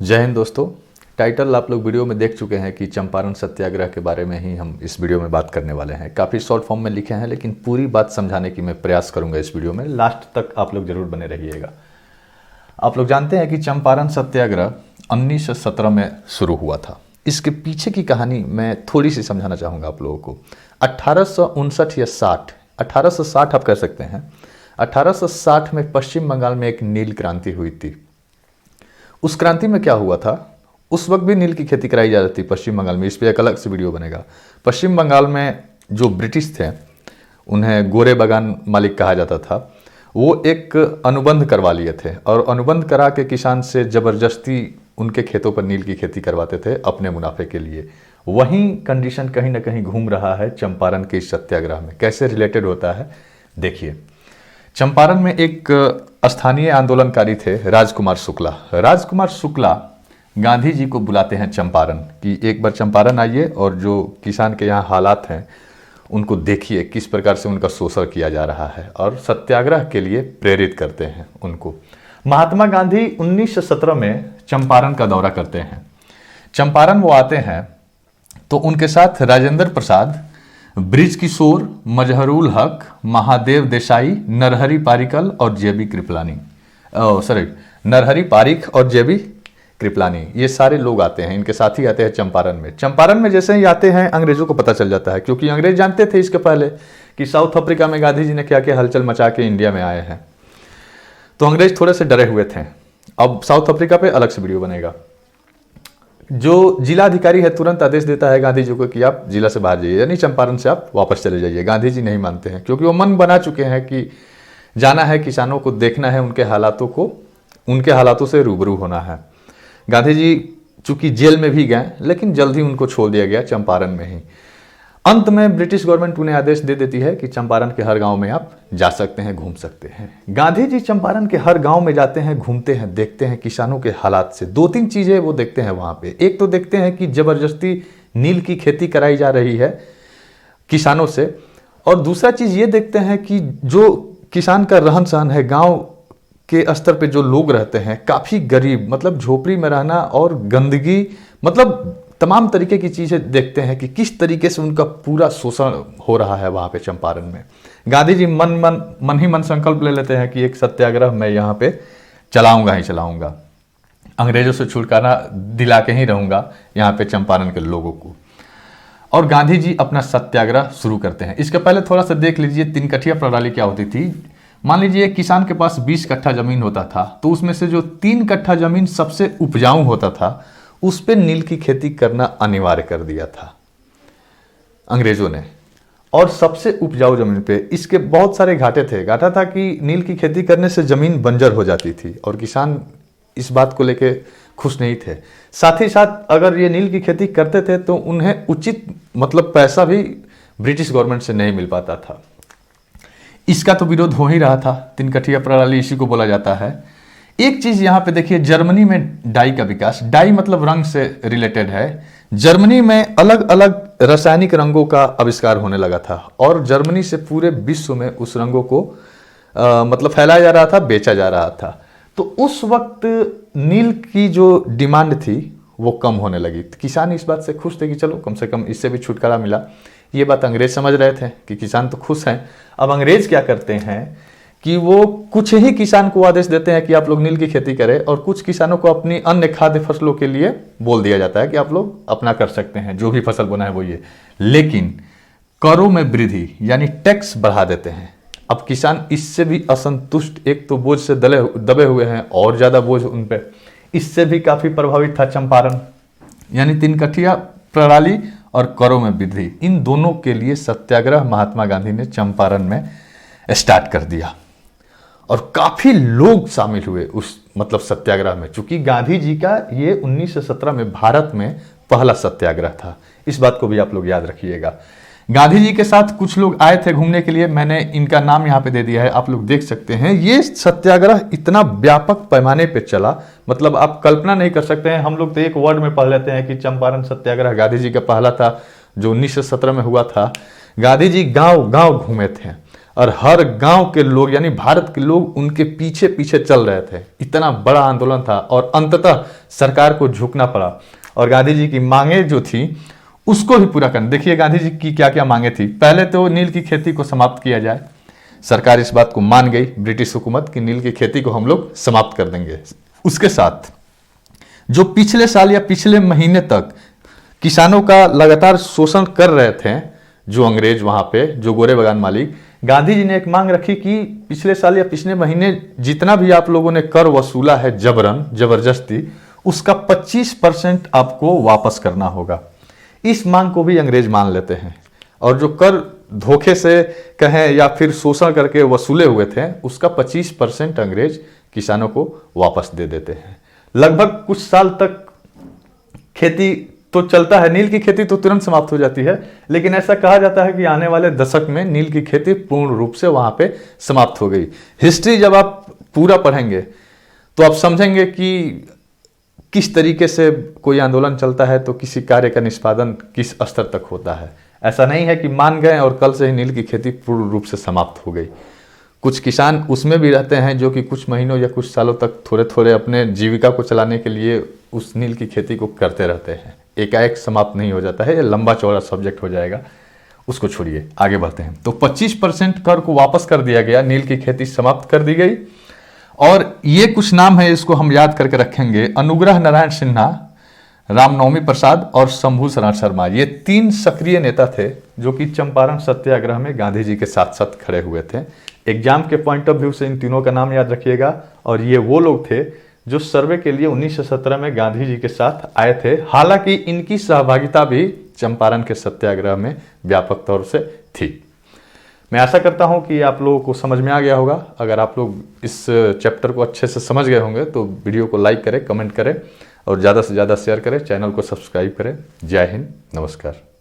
जय हिंद दोस्तों। टाइटल आप लोग वीडियो में देख चुके हैं कि चंपारण सत्याग्रह के बारे में ही हम इस वीडियो में बात करने वाले हैं। काफ़ी शॉर्ट फॉर्म में लिखे हैं, लेकिन पूरी बात समझाने की मैं प्रयास करूंगा इस वीडियो में। लास्ट तक आप लोग जरूर बने रहिएगा। आप लोग जानते हैं कि चंपारण सत्याग्रह 1917 में शुरू हुआ था। इसके पीछे की कहानी मैं थोड़ी सी समझाना चाहूँगा आप लोगों को। 1859 या 60, 1860 आप कह सकते हैं। 1860 में पश्चिम बंगाल में एक नील क्रांति हुई थी। उस क्रांति में क्या हुआ था, उस वक्त भी नील की खेती कराई जा रही थी पश्चिम बंगाल में। इस पर एक अलग से वीडियो बनेगा। पश्चिम बंगाल में जो ब्रिटिश थे, उन्हें गोरे बागान मालिक कहा जाता था, वो एक अनुबंध करवा लिए थे और अनुबंध करा के किसान से जबरदस्ती उनके खेतों पर नील की खेती करवाते थे अपने मुनाफे के लिए। वही कंडीशन कहीं ना कहीं घूम रहा है चंपारण के इस सत्याग्रह में। कैसे रिलेटेड होता है देखिए। चंपारण में एक स्थानीय आंदोलनकारी थे राजकुमार शुक्ला। राजकुमार शुक्ला गांधी जी को बुलाते हैं चंपारण कि एक बार चंपारण आइए और जो किसान के यहाँ हालात हैं उनको देखिए, किस प्रकार से उनका शोषण किया जा रहा है, और सत्याग्रह के लिए प्रेरित करते हैं उनको। महात्मा गांधी 1917 में चंपारण का दौरा करते हैं। चंपारण वो आते हैं तो उनके साथ राजेंद्र प्रसाद, ब्रिज किशोर, मजहरुल हक, महादेव देसाई, नरहरि पारिकल और जेबी कृपलानी, नरहरि पारिक और जेबी कृपलानी, ये सारे लोग आते हैं। इनके साथ ही आते हैं चंपारण में। चंपारण में जैसे ही आते हैं अंग्रेजों को पता चल जाता है, क्योंकि अंग्रेज जानते थे इसके पहले कि साउथ अफ्रीका में गांधी जी ने क्या क्या हलचल मचा के इंडिया में आए हैं। तो अंग्रेज थोड़े से डरे हुए थे। अब साउथ अफ्रीका पे अलग से वीडियो बनेगा। जो जिला अधिकारी है तुरंत आदेश देता है गांधी जी को कि आप जिला से बाहर जाइए, यानी चंपारण से आप वापस चले जाइए। गांधी जी नहीं मानते हैं, क्योंकि वो मन बना चुके हैं कि जाना है, किसानों को देखना है, उनके हालातों को, उनके हालातों से रूबरू होना है। गांधी जी चूंकि जेल में भी गए, लेकिन जल्द ही उनको छोड़ दिया गया चंपारण में ही। अंत में ब्रिटिश गवर्नमेंट उन्हें आदेश दे देती है कि चंपारण के हर गांव में आप जा सकते हैं, घूम सकते हैं। गांधी जी चंपारण के हर गांव में जाते हैं, घूमते हैं, देखते हैं किसानों के हालात से। दो तीन चीजें वो देखते हैं वहां पे। एक तो देखते हैं कि जबरदस्ती नील की खेती कराई जा रही है किसानों से, और दूसरा चीज ये देखते हैं कि जो किसान का रहन सहन है, गाँव के स्तर पे जो लोग रहते हैं काफी गरीब, मतलब झोपड़ी में रहना और गंदगी, मतलब तमाम तरीके की चीजें देखते हैं कि किस तरीके से उनका पूरा शोषण हो रहा है वहां पे चंपारण में। गांधी जी मन ही मन संकल्प ले लेते हैं कि एक सत्याग्रह मैं यहाँ पे चलाऊंगा ही चलाऊंगा, अंग्रेजों से छुटकारा दिला के ही रहूंगा यहाँ पे चंपारण के लोगों को। और गांधी जी अपना सत्याग्रह शुरू करते हैं। इसके पहले थोड़ा सा देख लीजिए तीन कठिया प्रणाली क्या होती थी। मान लीजिए एक किसान के पास 20 कट्ठा जमीन होता था, तो उसमें से जो 3 कट्ठा जमीन सबसे उपजाऊ होता था उस पे नील की खेती करना अनिवार्य कर दिया था अंग्रेजों ने। और सबसे उपजाऊ जमीन पे, इसके बहुत सारे घाटे थे। घाटा था कि नील की खेती करने से जमीन बंजर हो जाती थी और किसान इस बात को लेके खुश नहीं थे। साथ ही साथ अगर ये नील की खेती करते थे तो उन्हें उचित मतलब पैसा भी ब्रिटिश गवर्नमेंट से नहीं मिल पाता था। इसका तो विरोध हो ही रहा था। तीन कठिया प्रणाली इसी को बोला जाता है। एक चीज यहां पे देखिए, जर्मनी में डाई का विकास। डाई मतलब रंग से रिलेटेड है। जर्मनी में अलग अलग रासायनिक रंगों का आविष्कार होने लगा था और जर्मनी से पूरे विश्व में उस रंगों को मतलब फैलाया जा रहा था, बेचा जा रहा था। तो उस वक्त नील की जो डिमांड थी वो कम होने लगी। किसान इस बात से खुश थे कि चलो कम से कम इससे भी छुटकारा मिला। ये बात अंग्रेज समझ रहे थे कि किसान तो खुश हैं। अब अंग्रेज क्या करते हैं कि वो कुछ ही किसान को आदेश देते हैं कि आप लोग नील की खेती करें, और कुछ किसानों को अपनी अन्य खाद्य फसलों के लिए बोल दिया जाता है कि आप लोग अपना कर सकते हैं, जो भी फसल बोना है वो ये। लेकिन करों में वृद्धि यानी टैक्स बढ़ा देते हैं। अब किसान इससे भी असंतुष्ट, एक तो बोझ से दबे हुए हैं और ज्यादा बोझ उन पे, इससे भी काफी प्रभावित था चंपारण। यानी तीन कठिया प्रणाली और करों में वृद्धि, इन दोनों के लिए सत्याग्रह महात्मा गांधी ने चंपारण में स्टार्ट कर दिया और काफी लोग शामिल हुए उस मतलब सत्याग्रह में। चूंकि गांधी जी का ये 1917 में भारत में पहला सत्याग्रह था, इस बात को भी आप लोग याद रखिएगा। गांधी जी के साथ कुछ लोग आए थे घूमने के लिए, मैंने इनका नाम यहाँ पे दे दिया है, आप लोग देख सकते हैं। ये सत्याग्रह इतना व्यापक पैमाने पे चला, मतलब आप कल्पना नहीं कर सकते हैं। हम लोग तो एक वर्ड में पढ़ लेते हैं कि चंपारण सत्याग्रह गांधी जी का पहला था जो 1917 में हुआ था। गांधी जी गांव गांव घूमे थे और हर गांव के लोग यानी भारत के लोग उनके पीछे पीछे चल रहे थे। इतना बड़ा आंदोलन था और अंततः सरकार को झुकना पड़ा और गांधी जी की मांगे जो थी उसको भी पूरा करना। देखिए गांधी जी की क्या क्या मांगे थी। पहले तो नील की खेती को समाप्त किया जाए। सरकार इस बात को मान गई, ब्रिटिश हुकूमत, कि नील की खेती को हम लोग समाप्त कर देंगे। उसके साथ जो पिछले साल या पिछले महीने तक किसानों का लगातार शोषण कर रहे थे जो अंग्रेज वहां पे, जो गोरे बागान मालिक, गांधी जी ने एक मांग रखी कि पिछले साल या पिछले महीने जितना भी आप लोगों ने कर वसूला है जबरन, जबरदस्ती, उसका 25% आपको वापस करना होगा। इस मांग को भी अंग्रेज मान लेते हैं और जो कर धोखे से कहें या फिर शोषण करके वसूले हुए थे उसका 25% अंग्रेज किसानों को वापस दे देते हैं। लगभग कुछ साल तक खेती तो चलता है, नील की खेती तो तुरंत समाप्त हो जाती है, लेकिन ऐसा कहा जाता है कि आने वाले दशक में नील की खेती पूर्ण रूप से वहां पे समाप्त हो गई। हिस्ट्री जब आप पूरा पढ़ेंगे तो आप समझेंगे कि किस तरीके से कोई आंदोलन चलता है तो किसी कार्य का निष्पादन किस स्तर तक होता है। ऐसा नहीं है कि मान गए और कल से ही नील की खेती पूर्ण रूप से समाप्त हो गई। कुछ किसान उसमें भी रहते हैं जो कि कुछ महीनों या कुछ सालों तक थोड़े थोड़े अपने जीविका को चलाने के लिए उस नील की खेती को करते रहते हैं। एकाएक समाप्त नहीं हो जाता है, ये लंबा चौड़ा सब्जेक्ट हो जाएगा, उसको छोड़िए, आगे बढ़ते हैं। तो 25% कर को वापस कर दिया गया, नील की खेती समाप्त कर दी गई। और ये कुछ नाम है, इसको हम याद करके रखेंगे। अनुग्रह नारायण सिन्हा, रामनवमी प्रसाद और शंभू शर्मा, ये 3 सक्रिय नेता थे जो कि चंपारण सत्याग्रह में गांधी जी के साथ साथ खड़े हुए थे। एग्जाम के पॉइंट ऑफ व्यू से इन तीनों का नाम याद रखिएगा। और ये वो लोग थे जो सर्वे के लिए 1917 में गांधी जी के साथ आए थे। हालांकि इनकी सहभागिता भी चंपारण के सत्याग्रह में व्यापक तौर से थी। मैं आशा करता हूं कि आप लोगों को समझ में आ गया होगा। अगर आप लोग इस चैप्टर को अच्छे से समझ गए होंगे तो वीडियो को लाइक करें, कमेंट करें और ज़्यादा से ज़्यादा शेयर करें, चैनल को सब्सक्राइब करें। जय हिंद, नमस्कार।